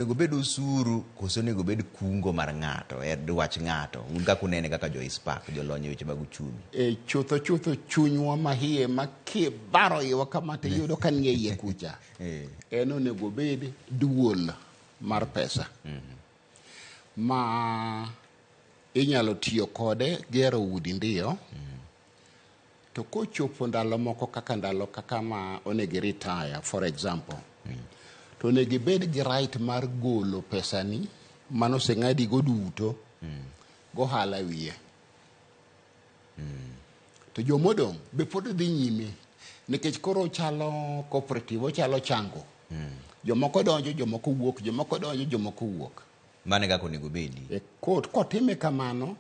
Nego bed osuru koso nego bed kungo mar ng'ato dwach ng'ato kaka unene kaka jo ispak jolony weche mag uchumi. Chutho chunywa mahie makibaro iwa kama to yudo ka nie iye kucha en onego bed duol mar pesa ma inyalo tiyo kode gero udi ndiyo to kochopo ndalo moko kaka ma onego retire for example to onego bed gi right mar golo pesani mano seng'adi go duto gohala wiye. To jomodong be pod dhi nyime nikech koro chalo cooperative ochalo chango. Jomoko donjo jomoko wuok, jomoko donjo jomoko wuok. Mane kaka onego bedi. Kotime kamano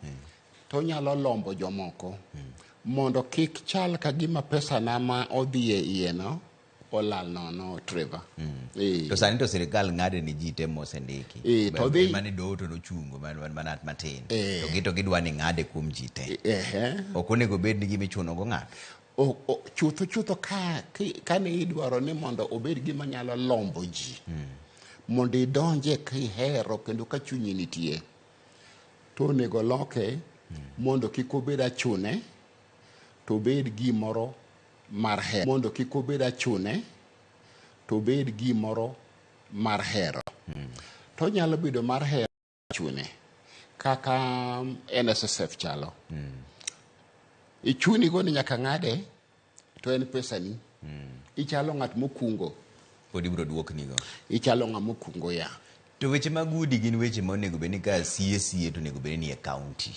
to nyalo lombo jomoko mondo kik chal ka gima pesa na ma odhi e iye no olal nono Trevor. To sani to sirikal ng'ade ni ji te mosendiki. To dhi mane doto no chungo manat matin. To gidwa ni ng'ade kuom ji te. Ok onego bed ni gimichuno go ng'ato. Chutho ka ne idwaro ni mondo obed gima nyalo lombo ji. Mondo idonje kihero kendo ka chunyi nitie. To onego loke mondo kik obed achune to bed gimoro mar hero. Mondo kik obed achune to bed gimoro mar hero. To nyalo bedo mar hero chune kaka NSSF chalo. Ichuni go ni nyaka ng'ade to en pesani. Ichalo ng'at mokungo. Pod ibiro duokni go. Ichalo ng'at mokungo ya. To weche mag udi gin weche ma onego bed ni ka siye to onego bed ni e county.